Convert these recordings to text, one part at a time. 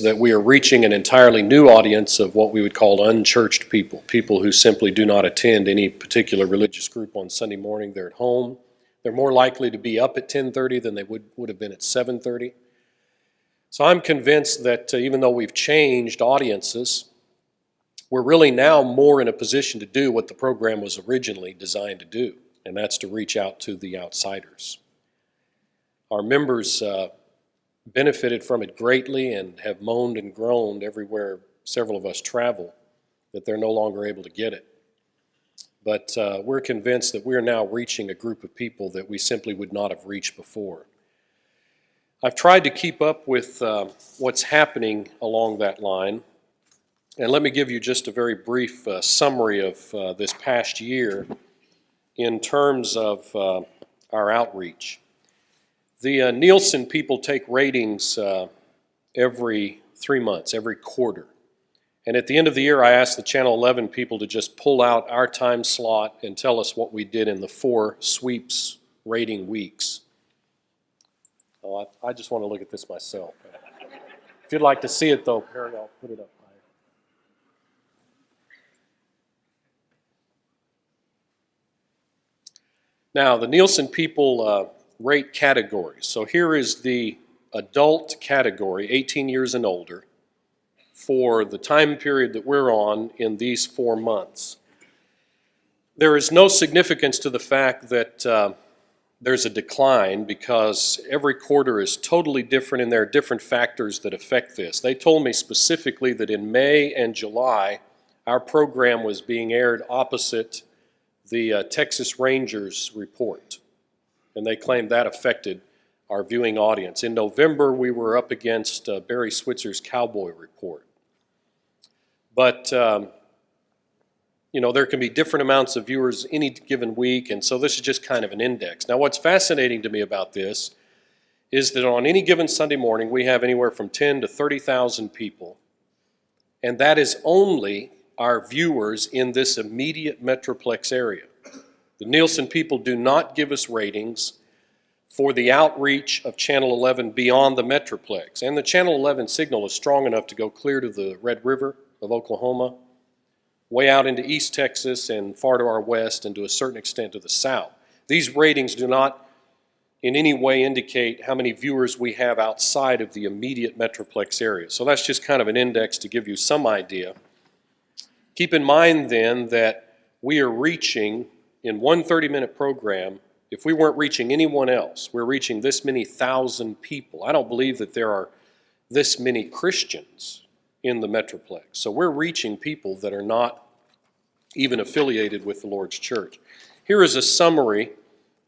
that we are reaching an entirely new audience of what we would call unchurched people, people who simply do not attend any particular religious group on Sunday morning. They're at home. They're more likely to be up at 10:30 than they would have been at 7:30. So I'm convinced that even though we've changed audiences, we're really now more in a position to do what the program was originally designed to do, and that's to reach out to the outsiders. Our members benefited from it greatly and have moaned and groaned everywhere several of us travel that they're no longer able to get it. But we're convinced that we're now reaching a group of people that we simply would not have reached before. I've tried to keep up with what's happening along that line, and let me give you just a very brief summary of this past year in terms of our outreach. The Nielsen people take ratings every 3 months, every quarter. And at the end of the year, I asked the Channel 11 people to just pull out our time slot and tell us what we did in the 4 sweeps rating weeks. Oh, I just want to look at this myself. If you'd like to see it, though, Perry, I'll put it up higher. Now, the Nielsen people rate categories. So here is the adult category, 18 years and older, for the time period that we're on in these 4 months. There is no significance to the fact that there's a decline because every quarter is totally different and there are different factors that affect this. They told me specifically that in May and July, our program was being aired opposite the Texas Rangers report, and they claimed that affected our viewing audience. In November, we were up against Barry Switzer's Cowboy Report. But there can be different amounts of viewers any given week, and so this is just kind of an index. Now, what's fascinating to me about this is that on any given Sunday morning, we have anywhere from 10 to 30,000 people, and that is only our viewers in this immediate Metroplex area. The Nielsen people do not give us ratings for the outreach of Channel 11 beyond the Metroplex, and the Channel 11 signal is strong enough to go clear to the Red River of Oklahoma, way out into East Texas and far to our west and to a certain extent to the south. These ratings do not in any way indicate how many viewers we have outside of the immediate Metroplex area. So that's just kind of an index to give you some idea. Keep in mind then that we are reaching in one 30-minute program, if we weren't reaching anyone else, we're reaching this many thousand people. I don't believe that there are this many Christians in the Metroplex. So we're reaching people that are not even affiliated with the Lord's church. Here is a summary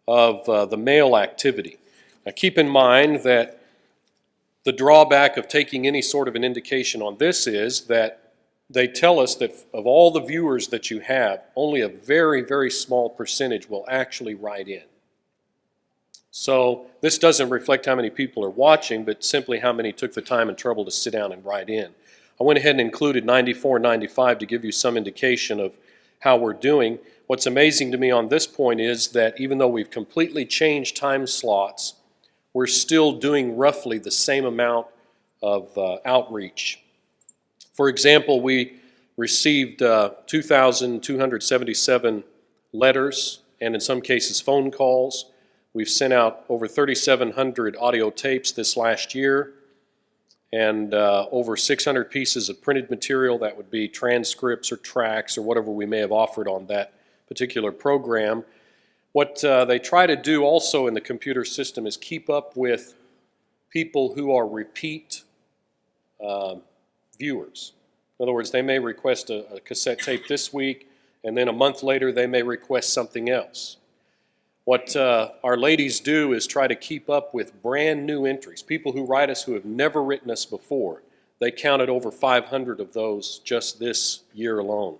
of the mail activity. Now keep in mind that the drawback of taking any sort of an indication on this is that they tell us that of all the viewers that you have, only a very, very small percentage will actually write in. So this doesn't reflect how many people are watching, but simply how many took the time and trouble to sit down and write in. I went ahead and included 94 and 95 to give you some indication of how we're doing. What's amazing to me on this point is that even though we've completely changed time slots, we're still doing roughly the same amount of outreach. For example, we received 2,277 letters and in some cases phone calls. We've sent out over 3,700 audio tapes this last year and over 600 pieces of printed material. That would be transcripts or tracks or whatever we may have offered on that particular program. What they try to do also in the computer system is keep up with people who are repeat viewers. In other words, they may request a cassette tape this week, and then a month later they may request something else. What our ladies do is try to keep up with brand new entries, people who write us who have never written us before. They counted over 500 of those just this year alone.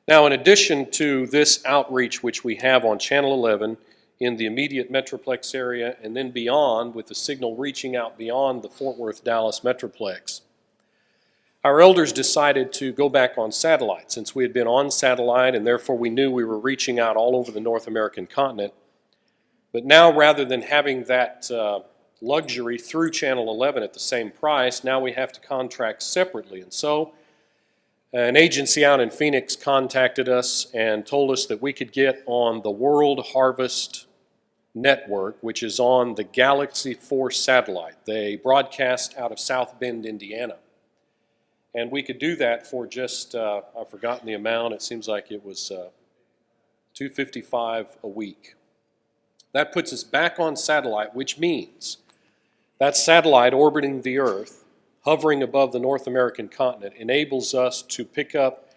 Now, in addition to this outreach which we have on Channel 11 in the immediate Metroplex area and then beyond with the signal reaching out beyond the Fort Worth, Dallas Metroplex, our elders decided to go back on satellite. Since we had been on satellite and therefore we knew we were reaching out all over the North American continent. But now rather than having that luxury through Channel 11 at the same price. Now we have to contract separately. And so an agency out in Phoenix contacted us and told us that we could get on the World Harvest Network, which is on the Galaxy 4 satellite. They broadcast out of South Bend, Indiana. And we could do that for just, I've forgotten the amount, it seems like it was $255 a week. That puts us back on satellite, which means that satellite orbiting the Earth, hovering above the North American continent, enables us to pick up,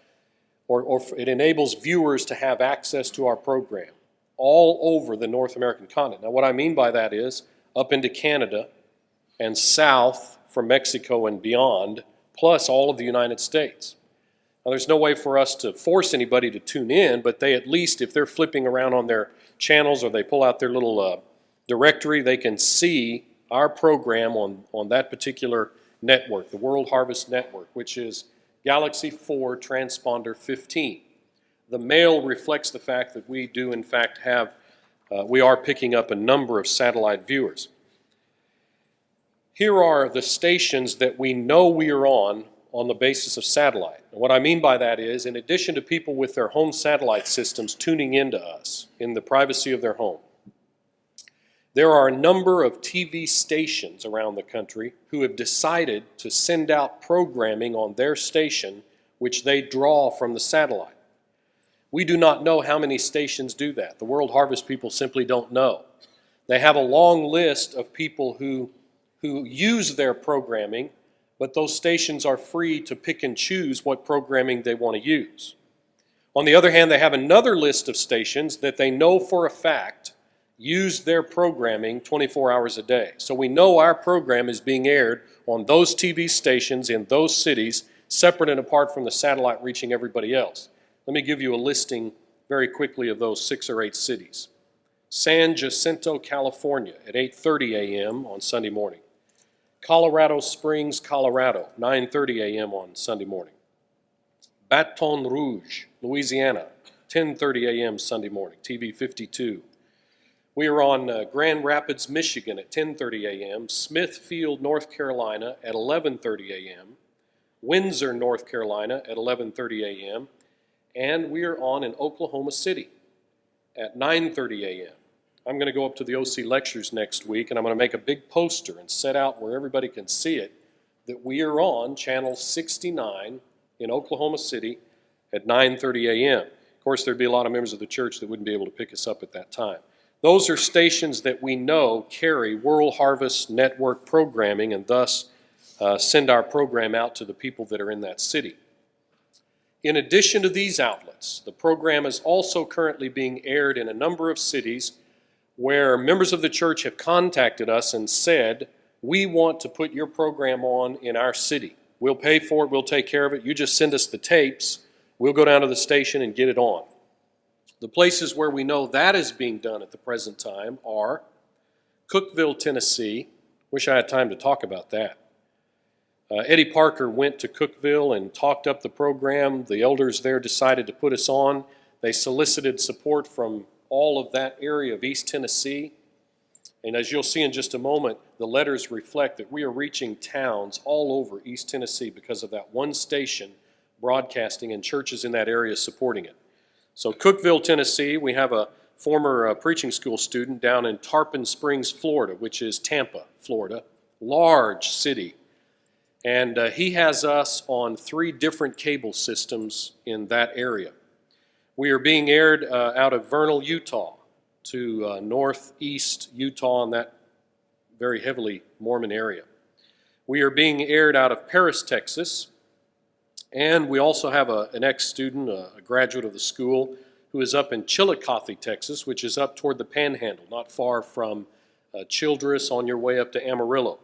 or it enables viewers to have access to our program all over the North American continent. Now, what I mean by that is up into Canada and south from Mexico and beyond, plus all of the United States. Now, there's no way for us to force anybody to tune in, but they at least, if they're flipping around on their channels or they pull out their little directory, they can see our program on that particular network, the World Harvest Network, which is Galaxy 4 Transponder 15. The male reflects the fact that we do in fact have, we are picking up a number of satellite viewers. Here are the stations that we know we are on the basis of satellite. And what I mean by that is, in addition to people with their home satellite systems tuning into us in the privacy of their home, there are a number of TV stations around the country who have decided to send out programming on their station which they draw from the satellite. We do not know how many stations do that. The World Harvest people simply don't know. They have a long list of people who use their programming, but those stations are free to pick and choose what programming they want to use. On the other hand, they have another list of stations that they know for a fact use their programming 24 hours a day. So we know our program is being aired on those TV stations in those cities, separate and apart from the satellite reaching everybody else. Let me give you a listing very quickly of those 6 or 8 cities. San Jacinto, California at 8:30 a.m. on Sunday morning. Colorado Springs, Colorado, 9:30 a.m. on Sunday morning. Baton Rouge, Louisiana, 10:30 a.m. Sunday morning, TV 52. We are on Grand Rapids, Michigan at 10:30 a.m., Smithfield, North Carolina at 11:30 a.m., Windsor, North Carolina at 11:30 a.m., and we are on in Oklahoma City at 9:30 a.m. I'm going to go up to the OC Lectures next week, and I'm going to make a big poster and set out where everybody can see it that we are on Channel 69 in Oklahoma City at 9:30 a.m. Of course, there'd be a lot of members of the church that wouldn't be able to pick us up at that time. Those are stations that we know carry World Harvest Network programming and thus send our program out to the people that are in that city. In addition to these outlets, the program is also currently being aired in a number of cities where members of the church have contacted us and said, we want to put your program on in our city. We'll pay for it, we'll take care of it, you just send us the tapes, we'll go down to the station and get it on. The places where we know that is being done at the present time are Cookeville, Tennessee. Wish I had time to talk about that. Eddie Parker went to Cookeville and talked up the program. The elders there decided to put us on. They solicited support from all of that area of East Tennessee. And as you'll see in just a moment, the letters reflect that we are reaching towns all over East Tennessee because of that one station broadcasting and churches in that area supporting it. So Cookeville, Tennessee, we have a former preaching school student down in Tarpon Springs, Florida, which is Tampa, Florida, large city. And he has us on 3 different cable systems in that area. We are being aired out of Vernal, Utah to northeast Utah in that very heavily Mormon area. We are being aired out of Paris, Texas. And we also have an ex-student, a graduate of the school, who is up in Chillicothe, Texas, which is up toward the Panhandle, not far from Childress on your way up to Amarillo.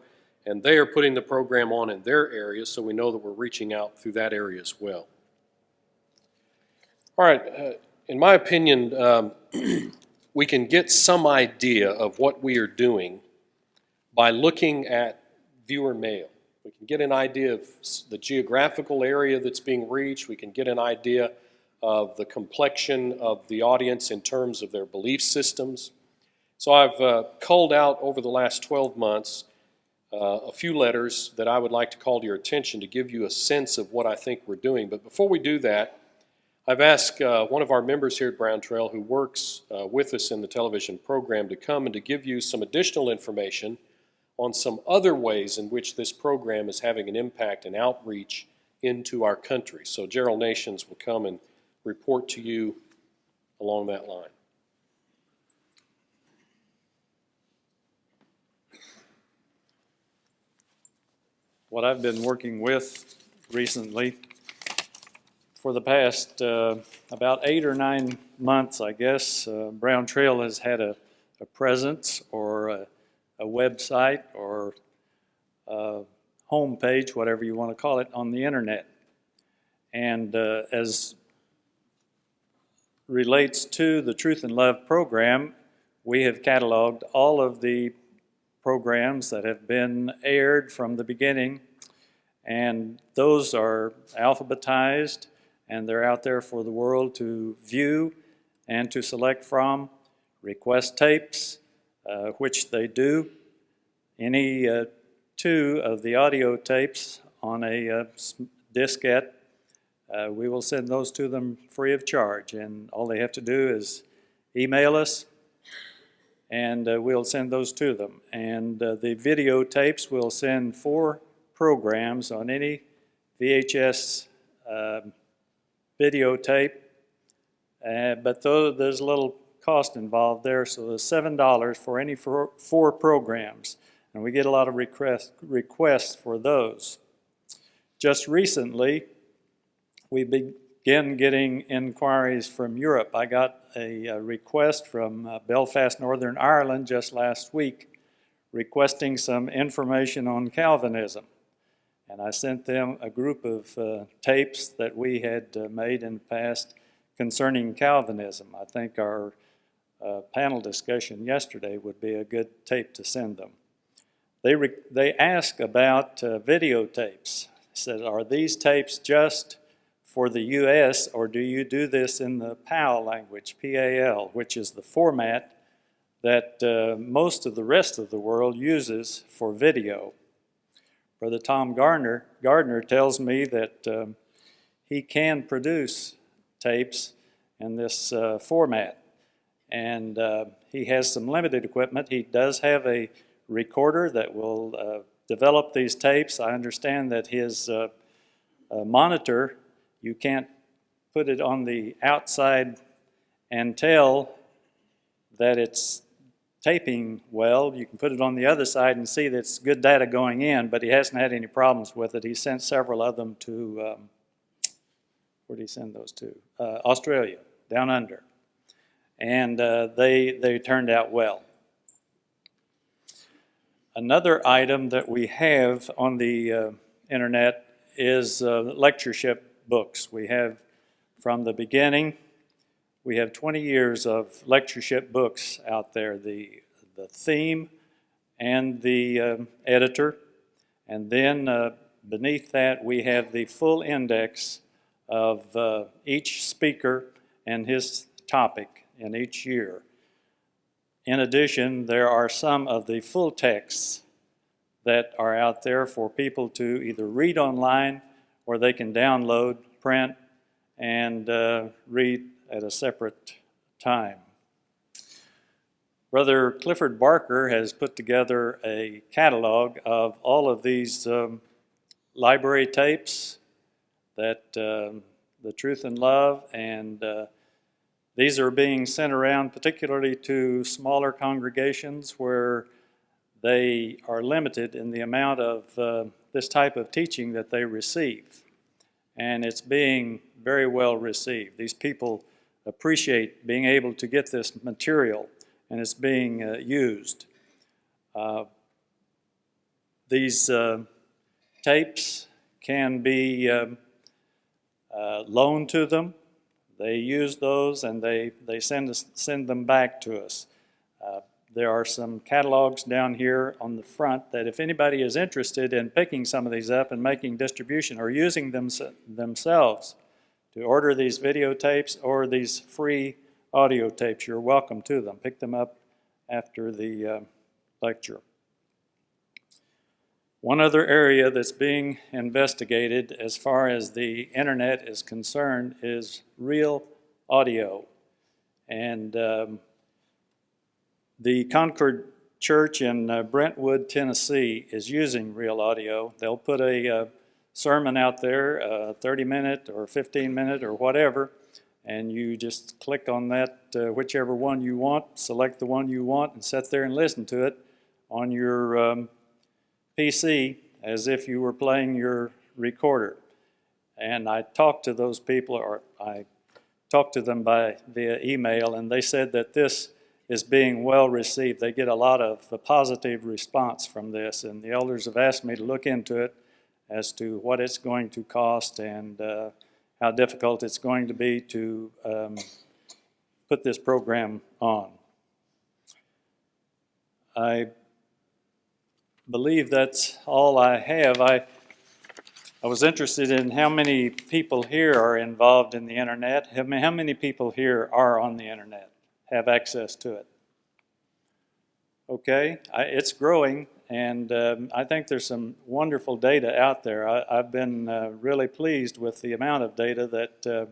And they are putting the program on in their area, so we know that we're reaching out through that area as well. All right, in my opinion, we can get some idea of what we are doing by looking at viewer mail. We can get an idea of the geographical area that's being reached. We can get an idea of the complexion of the audience in terms of their belief systems. So I've culled out over the last 12 months a few letters that I would like to call to your attention to give you a sense of what I think we're doing. But before we do that, I've asked one of our members here at Brown Trail who works with us in the television program to come and to give you some additional information on some other ways in which this program is having an impact and outreach into our country. So Gerald Nations will come and report to you along that line. What I've been working with recently for the past about 8 or 9 months, I guess, Brown Trail has had a presence or a website or a home page, whatever you want to call it, on the internet. And as relates to the Truth and Love program, we have cataloged all of the programs that have been aired from the beginning, and those are alphabetized, and they're out there for the world to view and to select from, request tapes, which they do. Any two of the audio tapes on a diskette, we will send those to them free of charge, and all they have to do is email us, and we'll send those to them. And the videotapes, we'll send 4 programs on any VHS videotape, but there's a little cost involved there, so there's $7 for any 4 programs, and we get a lot of requests for those. Just recently, we began getting inquiries from Europe. I got a request from Belfast, Northern Ireland just last week requesting some information on Calvinism. And I sent them a group of tapes that we had made in the past concerning Calvinism. I think our panel discussion yesterday would be a good tape to send them. They asked about videotapes. They said, are these tapes just for the U.S., or do you do this in the PAL language, P-A-L, which is the format that most of the rest of the world uses for video? Brother Tom Gardner tells me that he can produce tapes in this format, and he has some limited equipment. He does have a recorder that will develop these tapes. I understand that his monitor, you can't put it on the outside and tell that it's taping well. You can put it on the other side and see that's good data going in, but he hasn't had any problems with it. He sent several of them to, where did he send those to? Australia, down under. And they turned out well. Another item that we have on the internet is lectureship books. We have, from the beginning, we have 20 years of lectureship books out there, the theme and the editor, and then beneath that we have the full index of each speaker and his topic in each year. In addition, there are some of the full texts that are out there for people to either read online or they can download, print, and read at a separate time. Brother Clifford Barker has put together a catalog of all of these library tapes that the Truth and Love, and these are being sent around particularly to smaller congregations where they are limited in the amount of this type of teaching that they receive. And it's being very well received. These people appreciate being able to get this material, and it's being used. These tapes can be loaned to them. They use those and they send them back to us. There are some catalogs down here on the front that if anybody is interested in picking some of these up and making distribution or using them themselves to order these videotapes or these free audio tapes, you're welcome to them. Pick them up after the lecture. One other area that's being investigated as far as the internet is concerned is real audio. And the Concord Church in Brentwood, Tennessee is using real audio. They'll put a sermon out there, 30-minute or 15-minute or whatever, and you just click on that, whichever one you want, select the one you want, and sit there and listen to it on your PC as if you were playing your recorder. And I talked to those people, or I talked to them via email, and they said that this is being well received. They get a lot of positive response from this, and the elders have asked me to look into it as to what it's going to cost and how difficult it's going to be to put this program on. I believe that's all I have. I was interested in how many people here are involved in the internet. How many people here are on the internet, have access to it? Okay, it's growing, and I think there's some wonderful data out there. I've been really pleased with the amount of data that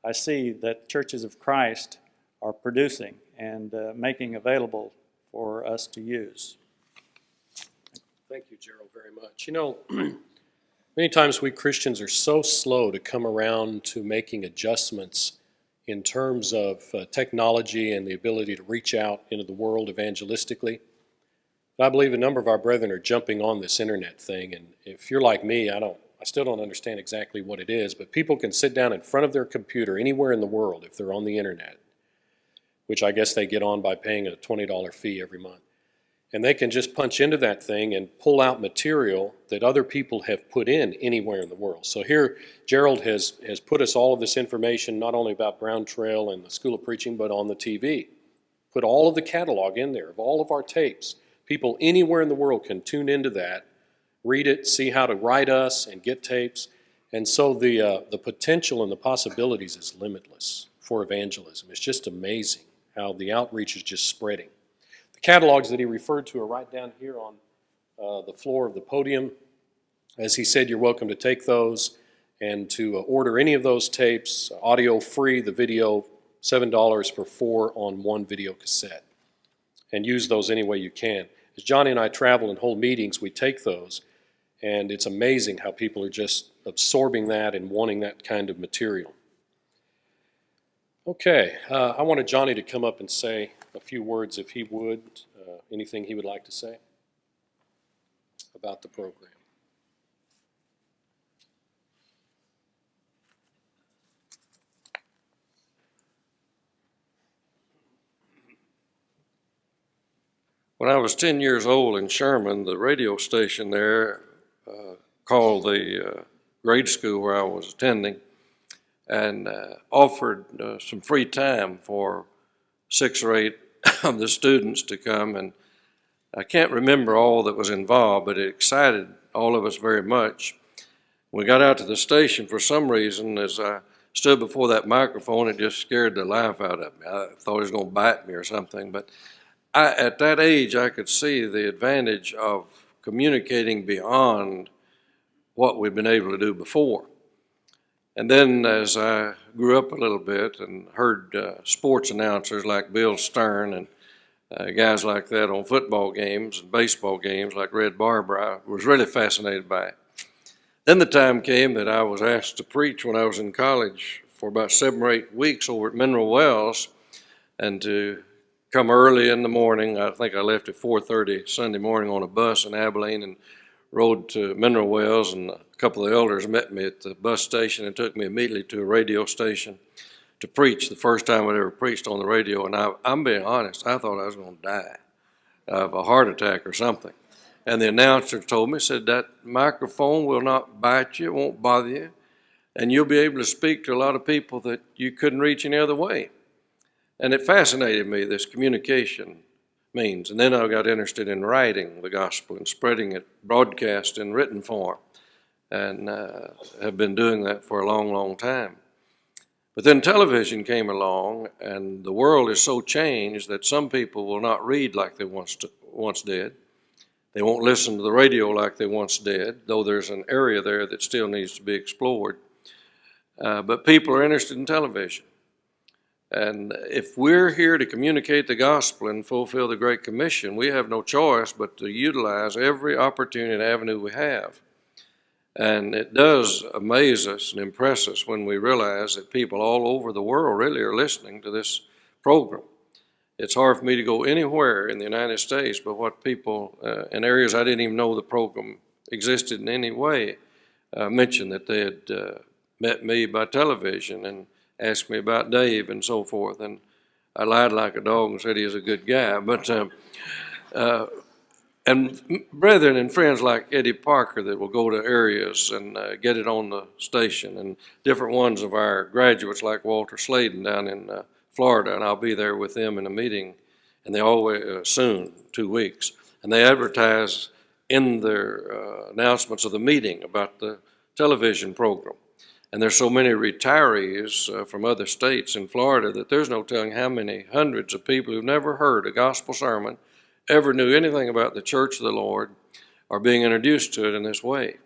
I see that Churches of Christ are producing and making available for us to use. Thank you, Gerald, very much. You know, many times we Christians are so slow to come around to making adjustments in terms of technology and the ability to reach out into the world evangelistically. But I believe a number of our brethren are jumping on this internet thing, and if you're like me, I still don't understand exactly what it is, but people can sit down in front of their computer anywhere in the world if they're on the internet, which I guess they get on by paying a $20 fee every month. And they can just punch into that thing and pull out material that other people have put in anywhere in the world. So here, Gerald has put us all of this information, not only about Brown Trail and the School of Preaching, but on the TV. Put all of the catalog in there of all of our tapes. People anywhere in the world can tune into that, read it, see how to write us and get tapes. And so the potential and the possibilities is limitless for evangelism. It's just amazing how the outreach is just spreading. The catalogs that he referred to are right down here on the floor of the podium. As he said, you're welcome to take those and to order any of those tapes, audio free, the video $7 for 4 on 1 video cassette. And use those any way you can. As Johnny and I travel and hold meetings, we take those, and it's amazing how people are just absorbing that and wanting that kind of material. Okay, I wanted Johnny to come up and say a few words, if he would, anything he would like to say about the program. When I was 10 years old in Sherman, the radio station there called the grade school where I was attending and offered some free time for 6 or 8 of the students to come. And I can't remember all that was involved, but it excited all of us very much. When we got out to the station, for some reason, as I stood before that microphone, it just scared the life out of me. I thought it was going to bite me or something, but at that age, I could see the advantage of communicating beyond what we'd been able to do before. And then as I grew up a little bit and heard sports announcers like Bill Stern and guys like that on football games and baseball games like Red Barber, I was really fascinated by it. Then the time came that I was asked to preach when I was in college for about 7 or 8 weeks over at Mineral Wells, and to come early in the morning. I think I left at 4:30 Sunday morning on a bus in Abilene and rode to Mineral Wells, and a couple of elders met me at the bus station and took me immediately to a radio station to preach, the first time I'd ever preached on the radio. And I'm being honest, I thought I was going to die of a heart attack or something. And the announcer told me, said, that microphone will not bite you, it won't bother you, and you'll be able to speak to a lot of people that you couldn't reach any other way. And it fascinated me, this communication means. And then I got interested in writing the gospel and spreading it broadcast in written form, and have been doing that for a long, long time. But then television came along, and the world is so changed that some people will not read like they once did. They won't listen to the radio like they once did, though there's an area there that still needs to be explored. But people are interested in television. And if we're here to communicate the gospel and fulfill the Great Commission, we have no choice but to utilize every opportunity and avenue we have. And it does amaze us and impress us when we realize that people all over the world really are listening to this program. It's hard for me to go anywhere in the United States, but what people in areas I didn't even know the program existed in any way mentioned that they had met me by television and asked me about Dave and so forth. And I lied like a dog and said he was a good guy. But and brethren and friends like Eddie Parker that will go to areas and get it on the station, and different ones of our graduates like Walter Sladen down in Florida, and I'll be there with them in a meeting, and they always soon, 2 weeks, and they advertise in their announcements of the meeting about the television program. And there's so many retirees from other states in Florida that there's no telling how many hundreds of people who've never heard a gospel sermon, ever knew anything about the church of the Lord, are being introduced to it in this way.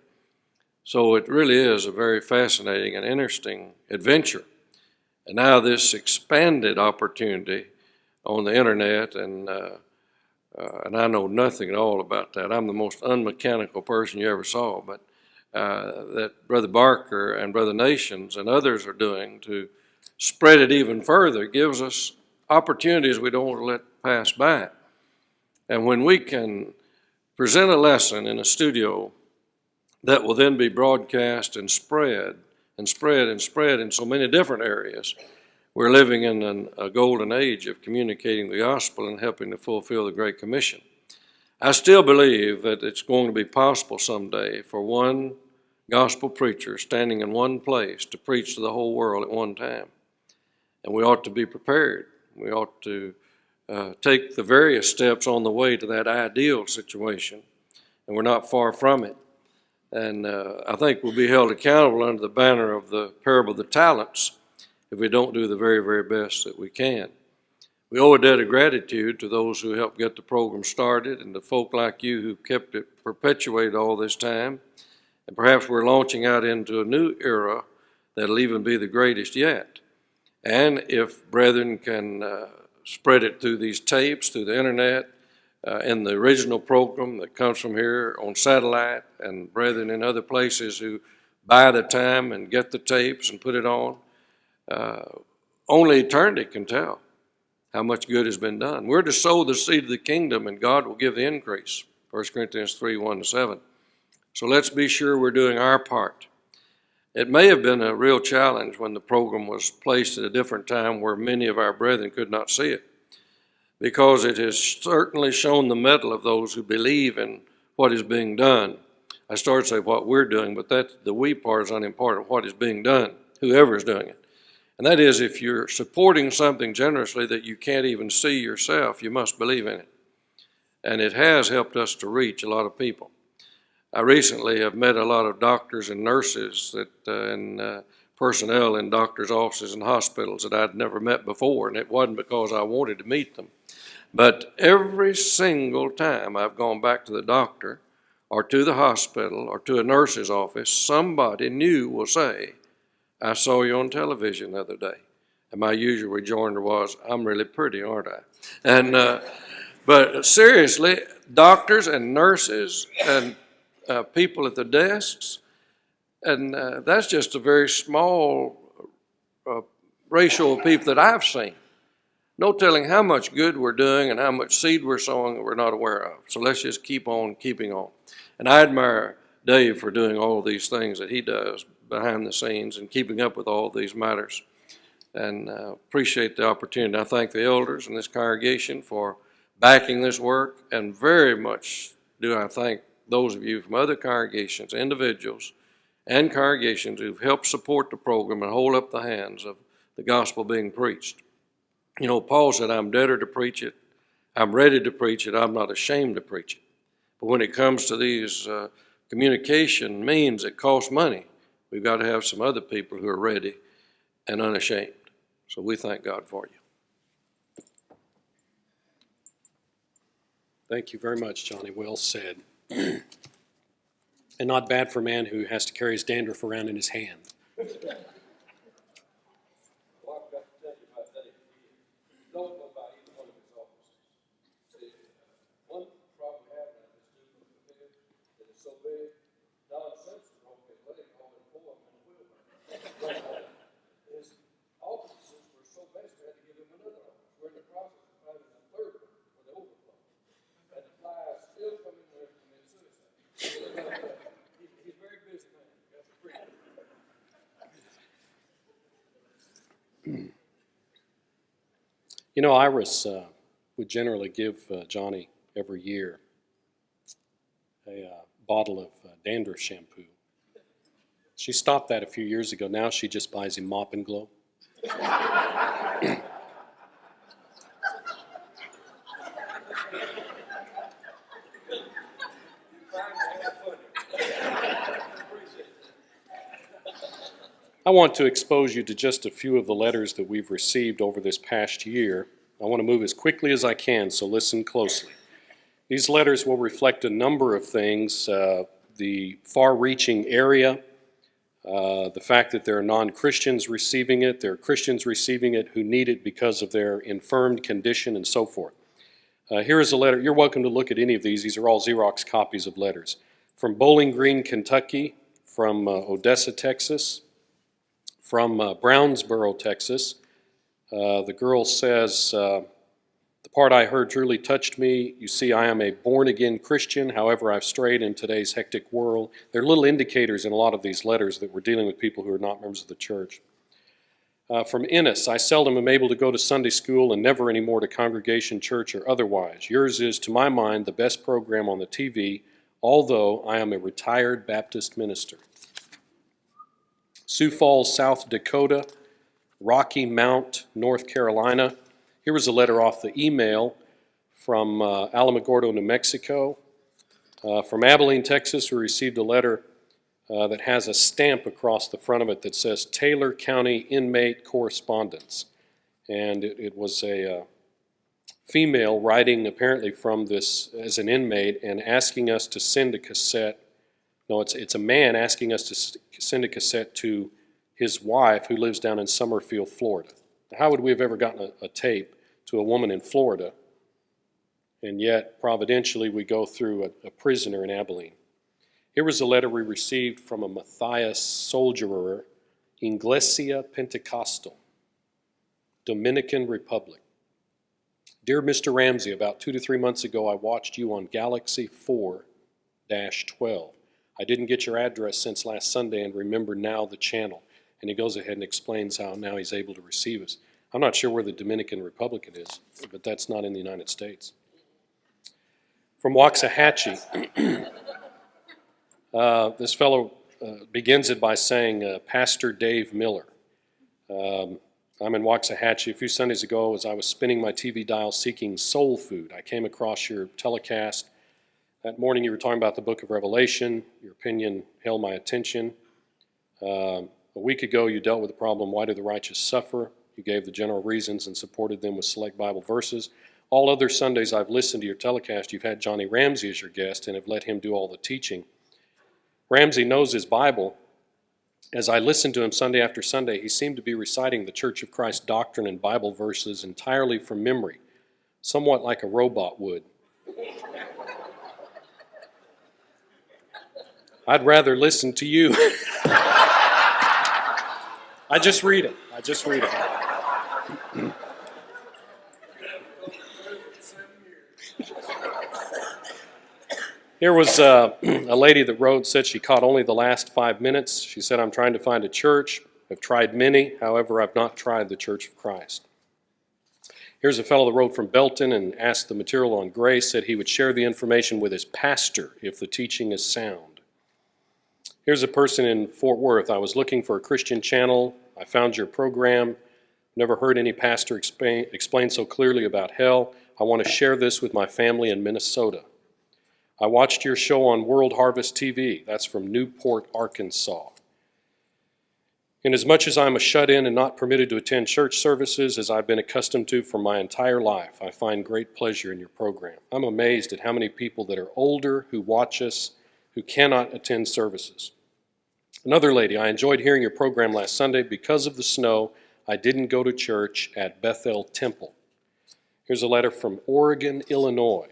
So it really is a very fascinating and interesting adventure. And now this expanded opportunity on the internet, and I know nothing at all about that. I'm the most unmechanical person you ever saw, but that Brother Barker and Brother Nations and others are doing to spread it even further gives us opportunities we don't want to let pass by. And when we can present a lesson in a studio that will then be broadcast and spread and spread and spread in so many different areas, we're living in a golden age of communicating the gospel and helping to fulfill the Great Commission. I still believe that it's going to be possible someday for one gospel preacher standing in one place to preach to the whole world at one time. And we ought to be prepared. We ought to take the various steps on the way to that ideal situation, and we're not far from it. And I think we'll be held accountable under the banner of the parable of the talents if we don't do the very, very best that we can. We owe a debt of gratitude to those who helped get the program started and to folk like you who kept it perpetuated all this time. And perhaps we're launching out into a new era that'll even be the greatest yet. And if brethren can spread it through these tapes, through the internet, in the original program that comes from here on satellite, and brethren in other places who buy the time and get the tapes and put it on, only eternity can tell how much good has been done. We're to sow the seed of the kingdom, and God will give the increase. 1 Corinthians 3, 1-7. So let's be sure we're doing our part. It may have been a real challenge when the program was placed at a different time where many of our brethren could not see it, because it has certainly shown the mettle of those who believe in what is being done. I started to say what we're doing, but the we part is unimportant. What is being done, whoever is doing it. And that is, if you're supporting something generously that you can't even see yourself, you must believe in it. And it has helped us to reach a lot of people. I recently have met a lot of doctors and nurses and personnel in doctors' offices and hospitals that I'd never met before, and it wasn't because I wanted to meet them. But every single time I've gone back to the doctor or to the hospital or to a nurse's office, somebody new will say, "I saw you on television the other day." And my usual rejoinder was, "I'm really pretty, aren't I?" And but seriously, doctors and nurses and people at the desks, and that's just a very small ratio of people that I've seen. No telling how much good we're doing and how much seed we're sowing that we're not aware of. So let's just keep on keeping on. And I admire Dave for doing all these things that he does behind the scenes and keeping up with all these matters. And appreciate the opportunity. I thank the elders in this congregation for backing this work, and very much do I thank those of you from other congregations, individuals, and congregations who've helped support the program and hold up the hands of the gospel being preached. You know, Paul said, "I'm debtor to preach it. I'm ready to preach it. I'm not ashamed to preach it." But when it comes to these communication means that cost money, we've got to have some other people who are ready and unashamed. So we thank God for you. Thank you very much, Johnny. Well said. And not bad for a man who has to carry his dandruff around in his hand. Well, I've got to tell you about that. Don't go by either one of his offices. See, one problem we have now is student that is so big. Don Simpson broke his leg hauling for him in a wheelbarrow. His offices were so best they had to give him another office. We're in the process of finding a third one for the overflow. And the flies still come in there to commit suicide. He's a very busy man. That's a pretty. You know, Iris would generally give Johnny every year a bottle of dandruff shampoo. She stopped that a few years ago. Now she just buys him Mop and Glow. I want to expose you to just a few of the letters that we've received over this past year. I want to move as quickly as I can, so listen closely. These letters will reflect a number of things, the far-reaching area, the fact that there are non-Christians receiving it, there are Christians receiving it who need it because of their infirmed condition, and so forth. Here is a letter. You're welcome to look at any of these. These are all Xerox copies of letters. From Bowling Green, Kentucky, from Odessa, Texas, from Brownsboro, Texas. The girl says, the part I heard truly touched me. You see, I am a born-again Christian. However, I've strayed in today's hectic world. There are little indicators in a lot of these letters that we're dealing with people who are not members of the church. From Ennis, I seldom am able to go to Sunday school and never anymore to congregation, church, or otherwise. Yours is, to my mind, the best program on the TV, although I am a retired Baptist minister. Sioux Falls, South Dakota, Rocky Mount, North Carolina. Here was a letter off the email from Alamogordo, New Mexico. From Abilene, Texas, we received a letter that has a stamp across the front of it that says Taylor County Inmate Correspondence. And it was a female writing apparently from this as an inmate and asking us to send a cassette. No, it's a man asking us to send a cassette to his wife who lives down in Summerfield, Florida. How would we have ever gotten a tape to a woman in Florida? And yet, providentially, we go through a prisoner in Abilene. Here was a letter we received from a Matthias soldierer, Iglesia Pentecostal, Dominican Republic. Dear Mr. Ramsey, about 2 to 3 months ago, I watched you on Galaxy 4-12. I didn't get your address since last Sunday and remember now the channel. And he goes ahead and explains how now he's able to receive us. I'm not sure where the Dominican Republic it is, but that's not in the United States. From Waxahachie, this fellow begins it by saying, Pastor Dave Miller. I'm in Waxahachie. A few Sundays ago, as I was spinning my TV dial seeking soul food, I came across your telecast. That morning you were talking about the book of Revelation. Your opinion held my attention. A week ago you dealt with the problem, why do the righteous suffer? You gave the general reasons and supported them with select Bible verses. All other Sundays I've listened to your telecast, you've had Johnny Ramsey as your guest and have let him do all the teaching. Ramsey knows his Bible. As I listened to him Sunday after Sunday, he seemed to be reciting the Church of Christ doctrine and Bible verses entirely from memory, somewhat like a robot would. I'd rather listen to you. I just read it. Here was a lady that wrote, said she caught only the last 5 minutes. She said, I'm trying to find a church. I've tried many. However, I've not tried the Church of Christ. Here's a fellow that wrote from Belton and asked the material on grace, said he would share the information with his pastor if the teaching is sound. Here's a person in Fort Worth. I was looking for a Christian channel. I found your program. Never heard any pastor explain so clearly about hell. I want to share this with my family in Minnesota. I watched your show on World Harvest TV. That's from Newport, Arkansas. Inasmuch as I am a shut-in and not permitted to attend church services as I've been accustomed to for my entire life, I find great pleasure in your program. I'm amazed at how many people that are older who watch us who cannot attend services. Another lady, I enjoyed hearing your program last Sunday. Because of the snow, I didn't go to church at Bethel Temple. Here's a letter from Oregon, Illinois,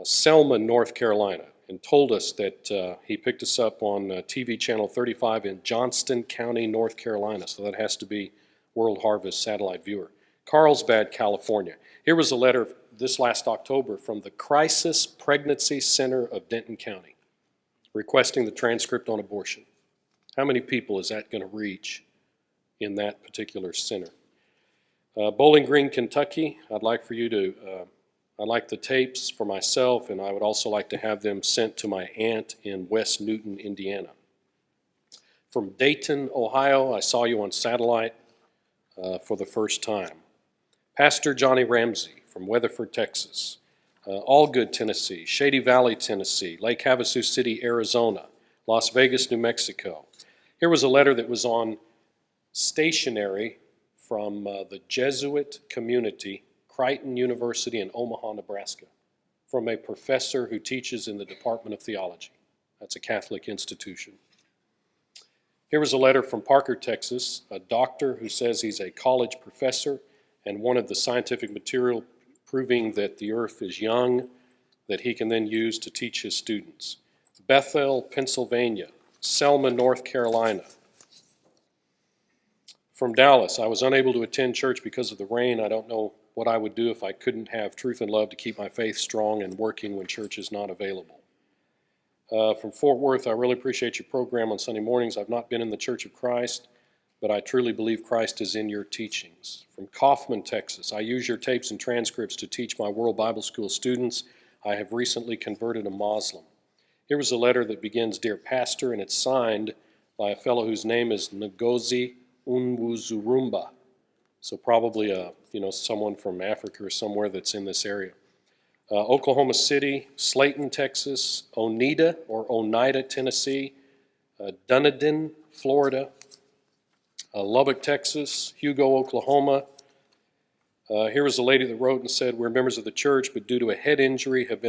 Selma, North Carolina, and told us that he picked us up on TV channel 35 in Johnston County, North Carolina, so that has to be World Harvest satellite viewer. Carlsbad, California. Here was a letter this last October from the Crisis Pregnancy Center of Denton County, requesting the transcript on abortion. How many people is that going to reach in that particular center? Bowling Green, Kentucky, I'd like for you to, I like the tapes for myself, and I would also like to have them sent to my aunt in West Newton, Indiana. From Dayton, Ohio, I saw you on satellite for the first time. Pastor Johnny Ramsey from Weatherford, Texas. Allgood, Tennessee. Shady Valley, Tennessee. Lake Havasu City, Arizona. Las Vegas, New Mexico. Here was a letter that was on stationery from the Jesuit community, Crichton University in Omaha, Nebraska, from a professor who teaches in the Department of Theology. That's a Catholic institution. Here was a letter from Parker, Texas, a doctor who says he's a college professor and wanted the scientific material proving that the earth is young that he can then use to teach his students. Bethel, Pennsylvania. Selma, North Carolina. From Dallas, I was unable to attend church because of the rain. I don't know what I would do if I couldn't have truth and love to keep my faith strong and working when church is not available. From Fort Worth, I really appreciate your program on Sunday mornings. I've not been in the Church of Christ, but I truly believe Christ is in your teachings. From Kaufman, Texas, I use your tapes and transcripts to teach my World Bible School students. I have recently converted a Muslim. Here was a letter that begins, Dear Pastor, and it's signed by a fellow whose name is Ngozi Unwuzurumba. So probably someone from Africa or somewhere that's in this area. Oklahoma City, Slayton, Texas, Oneida, Tennessee, Dunedin, Florida, Lubbock, Texas, Hugo, Oklahoma. Here was a lady that wrote and said, we're members of the church, but due to a head injury have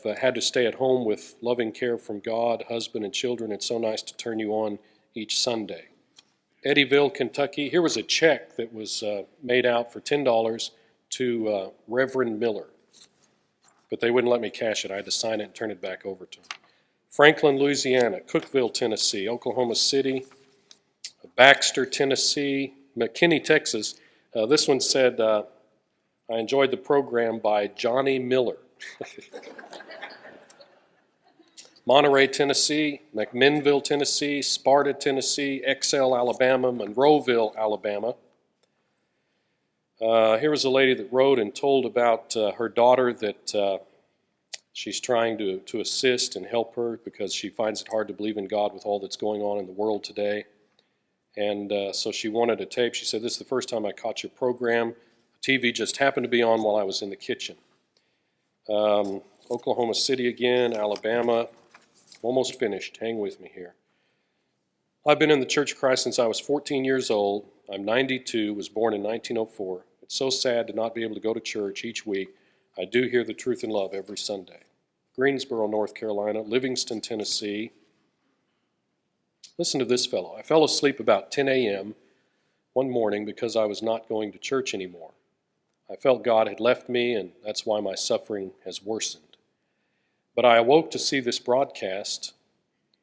had to stay at home with loving care from God, husband, and children. It's so nice to turn you on each Sunday. Eddyville, Kentucky. Here was a check that was made out for $10 to Reverend Miller, but they wouldn't let me cash it. I had to sign it and turn it back over to him. Franklin, Louisiana. Cookeville, Tennessee. Oklahoma City. Baxter, Tennessee. McKinney, Texas. This one said, I enjoyed the program by Johnny Miller. Monterey, Tennessee, McMinnville, Tennessee, Sparta, Tennessee, Excel, Alabama, Monroeville, Alabama. Here was a lady that wrote and told about her daughter that she's trying to assist and help her because she finds it hard to believe in God with all that's going on in the world today. And so she wanted a tape. She said, this is the first time I caught your program. The TV just happened to be on while I was in the kitchen. Oklahoma City again, Alabama. Almost finished. Hang with me here. I've been in the Church of Christ since I was 14 years old. I'm 92, was born in 1904. It's so sad to not be able to go to church each week. I do hear the truth and love every Sunday. Greensboro, North Carolina, Livingston, Tennessee. Listen to this fellow. I fell asleep about 10 a.m. one morning because I was not going to church anymore. I felt God had left me, and that's why my suffering has worsened. But I awoke to see this broadcast.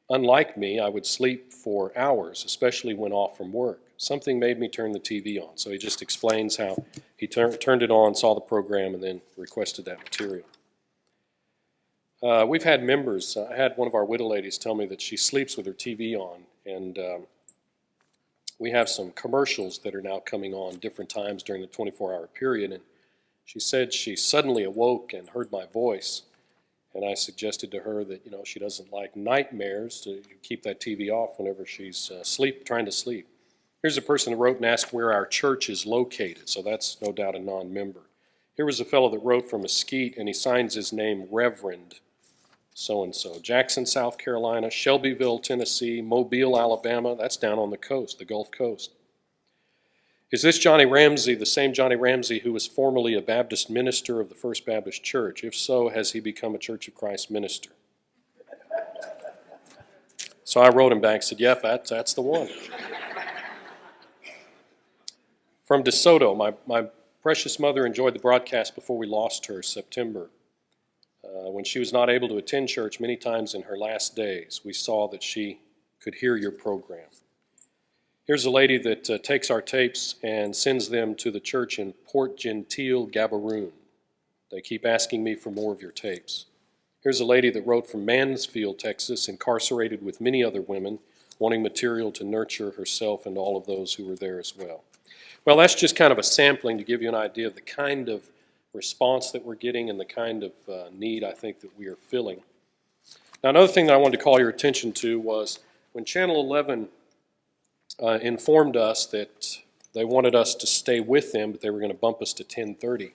Unlike me, I would sleep for hours, especially when off from work. Something made me turn the TV on. So he just explains how he turned it on, saw the program, and then requested that material. We've had members. I had one of our widow ladies tell me that she sleeps with her TV on, and we have some commercials that are now coming on different times during the 24-hour period. And she said she suddenly awoke and heard my voice. And I suggested to her that, she doesn't like nightmares, to keep that TV off whenever she's trying to sleep. Here's a person that wrote and asked where our church is located, so that's no doubt a non-member. Here was a fellow that wrote from Mesquite, and he signs his name Reverend. so-and-so. Jackson, South Carolina, Shelbyville, Tennessee, Mobile, Alabama. That's down on the coast, the Gulf Coast. Is this Johnny Ramsey the same Johnny Ramsey who was formerly a Baptist minister of the First Baptist Church? If so, has he become a Church of Christ minister? So I wrote him back and said, yep, that's the one. From DeSoto, my precious mother enjoyed the broadcast before we lost her, September. When she was not able to attend church many times in her last days, we saw that she could hear your program. Here's a lady that takes our tapes and sends them to the church in Port Gentil, Gaborone. They keep asking me for more of your tapes. Here's a lady that wrote from Mansfield, Texas, incarcerated with many other women, wanting material to nurture herself and all of those who were there as well. Well, that's just kind of a sampling to give you an idea of the kind of response that we're getting and the kind of need I think that we are filling. Now, another thing that I wanted to call your attention to was when Channel 11 informed us that they wanted us to stay with them, but they were going to bump us to 10:30.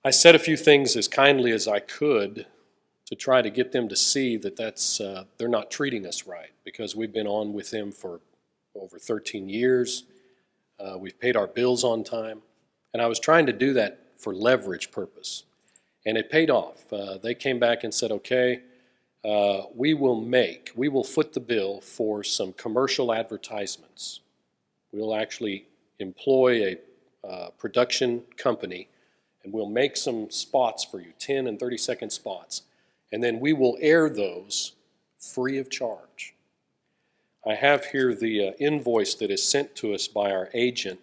I said a few things as kindly as I could to try to get them to see that they're not treating us right, because we've been on with them for over 13 years. We've paid our bills on time, and I was trying to do that for leverage purpose, and it paid off. They came back and said, okay, we will foot the bill for some commercial advertisements. We'll actually employ a production company, and we'll make some spots for you, 10 and 30-second spots, and then we will air those free of charge. I have here the invoice that is sent to us by our agent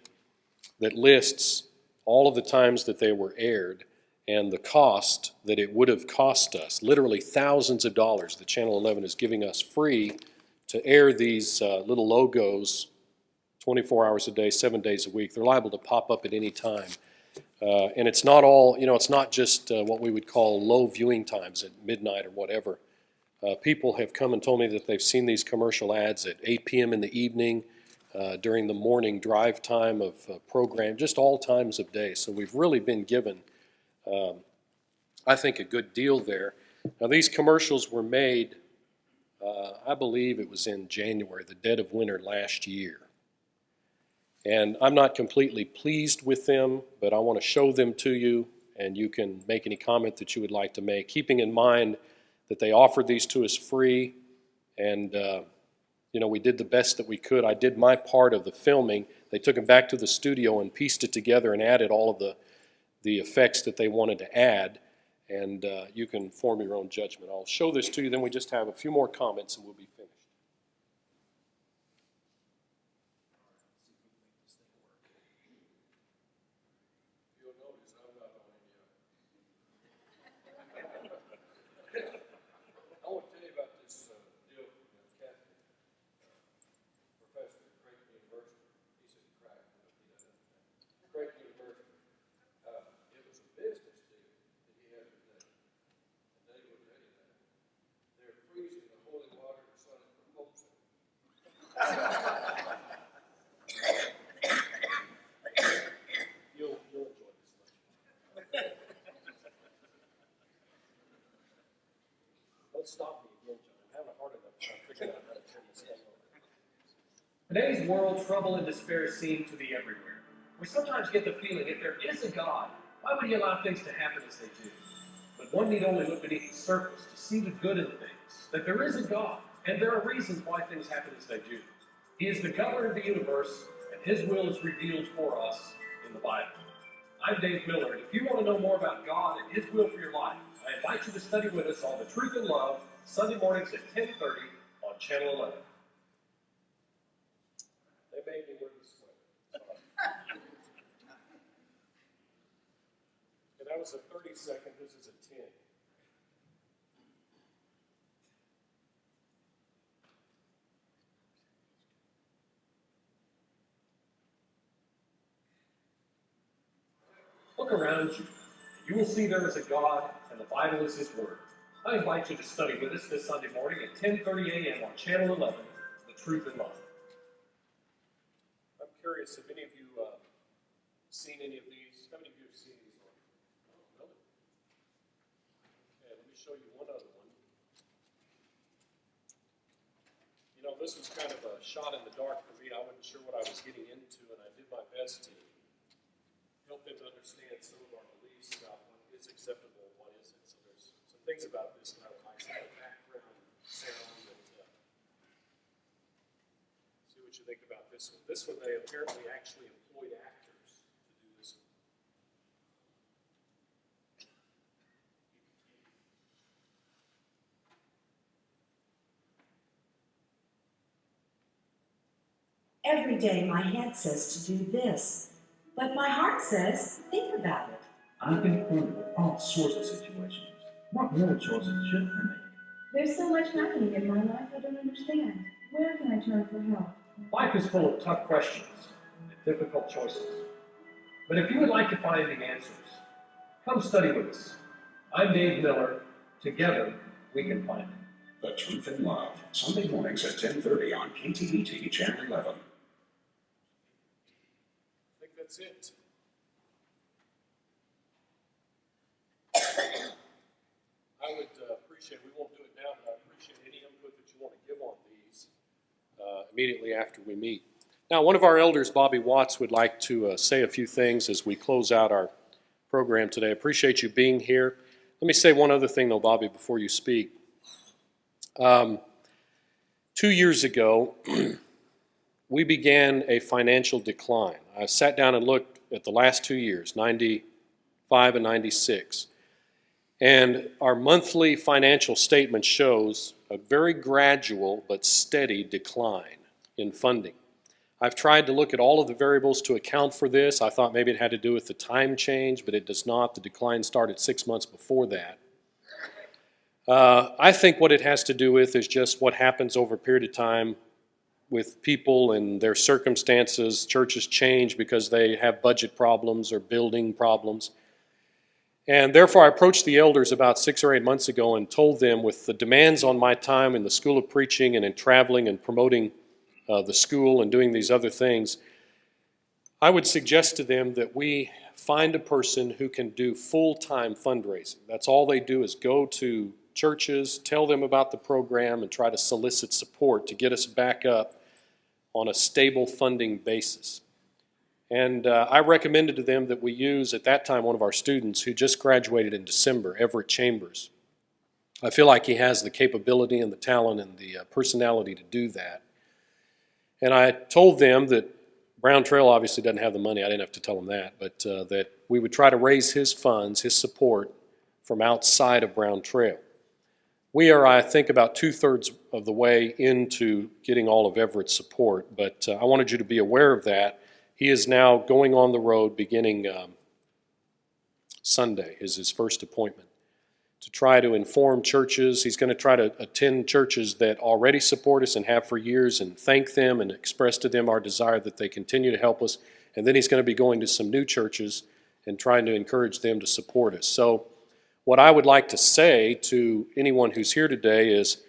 that lists all of the times that they were aired and the cost that it would have cost us, literally thousands of dollars that Channel 11 is giving us free to air these little logos 24 hours a day, 7 days a week. They're liable to pop up at any time. And it's not all, it's not just what we would call low viewing times at midnight or whatever. People have come and told me that they've seen these commercial ads at 8 p.m. in the evening, during the morning drive time of program, just all times of day. So we've really been given, I think, a good deal there. Now, these commercials were made, I believe it was in January, the dead of winter last year. And I'm not completely pleased with them, but I want to show them to you, and you can make any comment that you would like to make, keeping in mind that they offered these to us free, and we did the best that we could. I did my part of the filming. They took them back to the studio and pieced it together and added all of the effects that they wanted to add, and you can form your own judgment. I'll show this to you, then we just have a few more comments and we'll be finished. You'll enjoy this much. Don't stop me again, John. I'm having a hard enough time figuring out how to turn this thing on. Today's world, trouble and despair seem to be everywhere. We sometimes get the feeling if there is a God, why would he allow things to happen as they do? But one need only look beneath the surface to see the good in things, that there is a God, and there are reasons why things happen as they do. He is the governor of the universe, and his will is revealed for us in the Bible. I'm Dave Miller, and if you want to know more about God and his will for your life, I invite you to study with us on The Truth and Love, Sunday mornings at 10:30 on Channel 11. They made me wear the sweater. And that was a 30-second, this is a 10. Look around you. You will see there is a God, and the Bible is his word. I invite you to study with us this Sunday morning at 10:30 a.m. on Channel 11, The Truth and Love. I'm curious if any of you seen any of these. How many of you have seen these? Oh, really? Okay, let me show you one other. this was kind of a shot in the dark for me. I wasn't sure what I was getting into, and I did my best to help them to understand some of our beliefs about what is acceptable and what isn't. So there's some things about this that I would like to have a background sound and see what you think about this one. This one, they apparently actually employed actors to do this one. Every day my head says to do this, but my heart says, think about it. I've been confronted with all sorts of situations. What moral choices should I make? There's so much happening in my life I don't understand. Where can I turn for help? Life is full of tough questions and difficult choices. But if you would like to find the answers, come study with us. I'm Dave Miller. Together, we can find them. The Truth in Love, Sunday mornings at 10:30 on KTVT Channel 11. I think that's it. I would appreciate, we won't do it now, but I appreciate any input that you want to give on these immediately after we meet. Now, one of our elders, Bobby Watts, would like to say a few things as we close out our program today. I appreciate you being here. Let me say one other thing, though, Bobby, before you speak. 2 years ago, we began a financial decline. I sat down and looked at the last 2 years, 95 and 96. And our monthly financial statement shows a very gradual but steady decline in funding. I've tried to look at all of the variables to account for this. I thought maybe it had to do with the time change, but it does not. The decline started 6 months before that. I think what it has to do with is just what happens over a period of time with people and their circumstances. Churches change because they have budget problems or building problems. And therefore I approached the elders about 6 or 8 months ago and told them, with the demands on my time in the School of Preaching and in traveling and promoting the school and doing these other things, I would suggest to them that we find a person who can do full-time fundraising. That's all they do, is go to churches, tell them about the program, and try to solicit support to get us back up on a stable funding basis. And I recommended to them that we use, at that time, one of our students who just graduated in December, Everett Chambers. I feel like he has the capability and the talent and the personality to do that. And I told them that Brown Trail obviously doesn't have the money. I didn't have to tell them that, but that we would try to raise his funds, his support, from outside of Brown Trail. We are, I think, about 2/3 of the way into getting all of Everett's support, but I wanted you to be aware of that. He is now going on the road beginning Sunday, is his first appointment, to try to inform churches. He's going to try to attend churches that already support us and have for years and thank them and express to them our desire that they continue to help us. And then he's going to be going to some new churches and trying to encourage them to support us. So what I would like to say to anyone who's here today is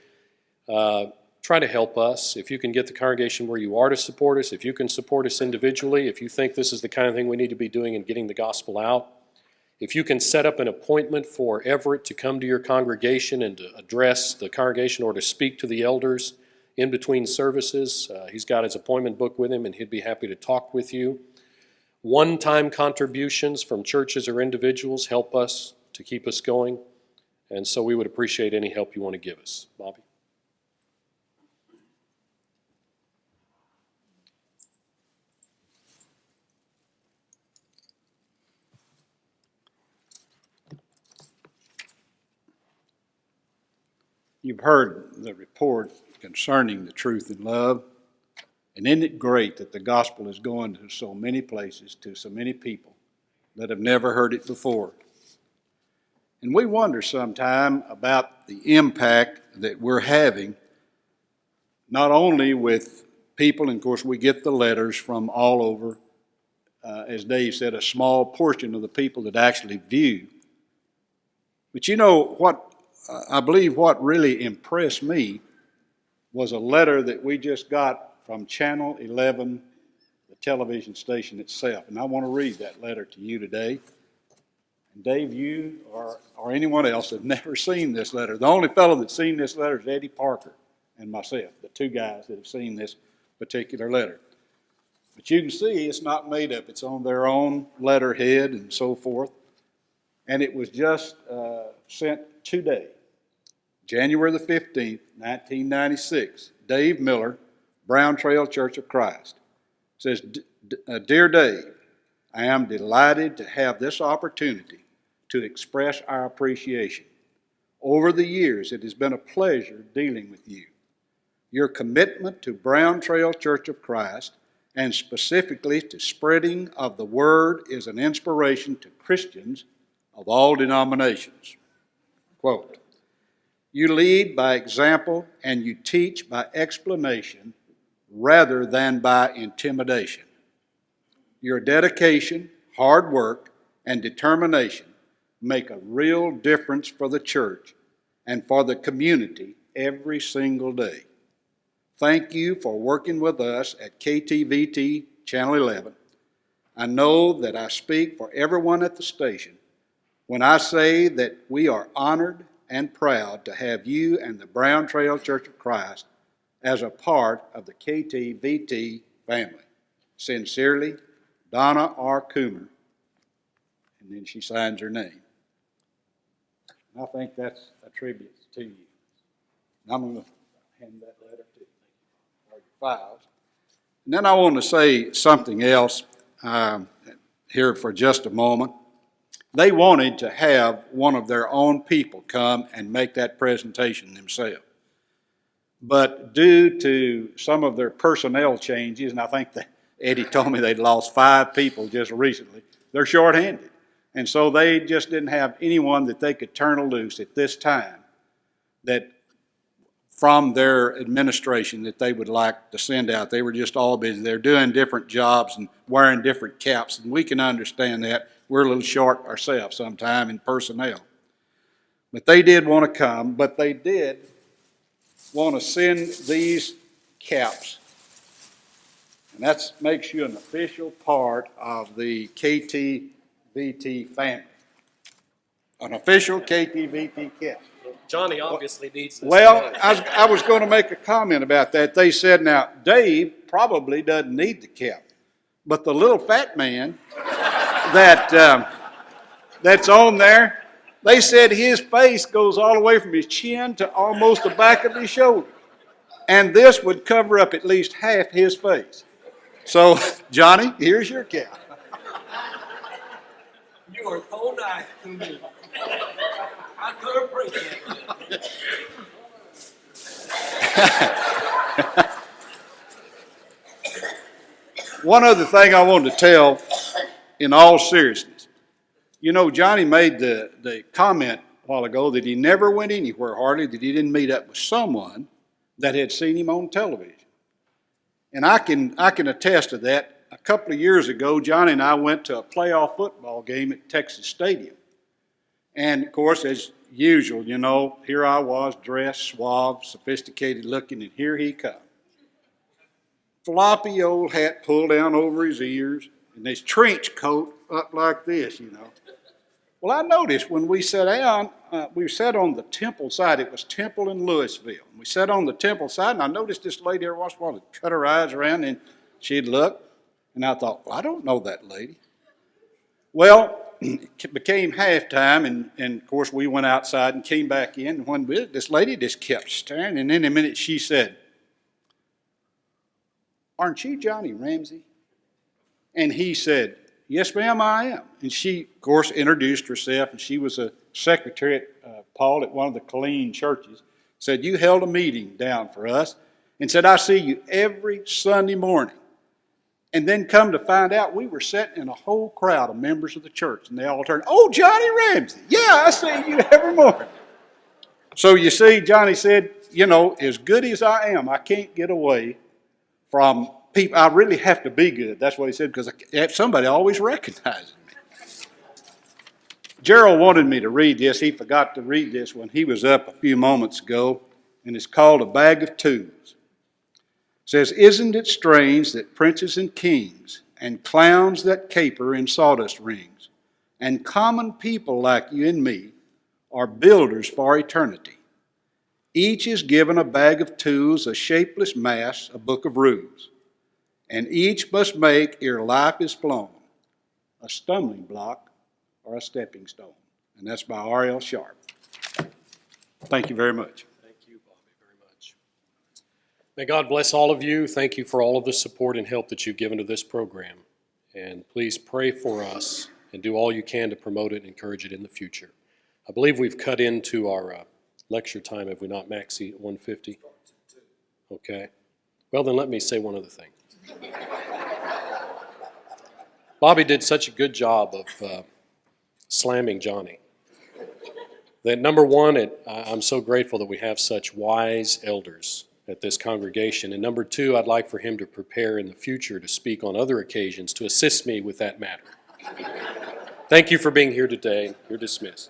try to help us. If you can get the congregation where you are to support us, if you can support us individually, if you think this is the kind of thing we need to be doing in getting the gospel out, if you can set up an appointment for Everett to come to your congregation and to address the congregation or to speak to the elders in between services, he's got his appointment book with him and he'd be happy to talk with you. One-time contributions from churches or individuals help us to keep us going, and so we would appreciate any help you want to give us. Bobby? You've heard the report concerning the truth in love, and isn't it great that the gospel is going to so many places, to so many people that have never heard it before? And we wonder sometime about the impact that we're having, not only with people, and of course we get the letters from all over, as Dave said, a small portion of the people that actually view. But you know what? I believe what really impressed me was a letter that we just got from Channel 11, the television station itself. And I want to read that letter to you today. And Dave, you or anyone else have never seen this letter. The only fellow that's seen this letter is Eddie Parker. and myself, the two guys that have seen this particular letter. But you can see it's not made up. It's on their own letterhead and so forth. And it was just sent today, January the 15th, 1996. Dave Miller, Brown Trail Church of Christ. Says, Dear Dave, I am delighted to have this opportunity to express our appreciation. Over the years, it has been a pleasure dealing with you. Your commitment to Brown Trail Church of Christ, and specifically to spreading of the word, is an inspiration to Christians of all denominations. Quote, you lead by example and you teach by explanation rather than by intimidation. Your dedication, hard work, and determination make a real difference for the church and for the community every single day. Thank you for working with us at KTVT Channel 11. I know that I speak for everyone at the station when I say that we are honored and proud to have you and the Brown Trail Church of Christ as a part of the KTVT family. Sincerely, Donna R. Coomer. And then she signs her name. And I think that's a tribute to you. And I'm going to hand that letter to you for your files. And then I want to say something else here for just a moment. They wanted to have one of their own people come and make that presentation themselves. But due to some of their personnel changes, and I think that Eddie told me they'd lost 5 people just recently, they're shorthanded. And so they just didn't have anyone that they could turn loose at this time that from their administration that they would like to send out. They were just all busy. They're doing different jobs and wearing different caps, and we can understand that. We're a little short ourselves sometime in personnel. But they did want to come, but they did want to send these caps. And that makes you an official part of the KTVT family. An official KTVT cap. Johnny obviously needs this. Well, I was going to make a comment about that. They said, now, Dave probably doesn't need the cap, but the little fat man that's on there, they said his face goes all the way from his chin to almost the back of his shoulder. And this would cover up at least half his face. So, Johnny, here's your cap. You are so nice to me. I could appreciate it. One other thing I wanted to tell in all seriousness. You know, Johnny made the comment a while ago that he never went anywhere hardly that he didn't meet up with someone that had seen him on television. And I can attest to that. A couple of years ago, Johnny and I went to a playoff football game at Texas Stadium. And, of course, as usual, you know, here I was, dressed, suave, sophisticated looking, and here he comes. Floppy old hat pulled down over his ears, and his trench coat up like this, you know. Well, I noticed when we sat down, we sat on the Temple side. It was Temple in Louisville. We sat on the Temple side, and I noticed this lady every once in a while would cut her eyes around, and she'd look. And I thought, well, I don't know that lady. Well, it became halftime, and of course we went outside and came back in. And when this lady just kept staring, and in a minute she said, "Aren't you Johnny Ramsey?" And he said, "Yes, ma'am, I am." And she, of course, introduced herself, and she was a secretary at Paul at one of the Killeen churches. Said, "You held a meeting down for us," and said, "I see you every Sunday morning." And then come to find out, we were sitting in a whole crowd of members of the church, and they all turned, "Oh, Johnny Ramsey, yeah, I see you every morning." So you see, Johnny said, you know, as good as I am, I can't get away from people. I really have to be good. That's what he said, because somebody always recognizes me. Gerald wanted me to read this. He forgot to read this when he was up a few moments ago, and it's called A Bag of Tools. It says, "Isn't it strange that princes and kings and clowns that caper in sawdust rings and common people like you and me are builders for eternity? Each is given a bag of tools, a shapeless mass, a book of rules. And each must make ere life is flown, a stumbling block or a stepping stone. And that's by R.L. Sharp. Thank you very much. Thank you, Bobby, very much. May God bless all of you. Thank you for all of the support and help that you've given to this program. And please pray for us and do all you can to promote it and encourage it in the future. I believe we've cut into our lecture time, have we not, Maxie, at 1:50? Okay. Well, then let me say one other thing. Bobby did such a good job of slamming Johnny that, number one, I'm so grateful that we have such wise elders at this congregation. And number two, I'd like for him to prepare in the future to speak on other occasions to assist me with that matter. Thank you for being here today. You're dismissed.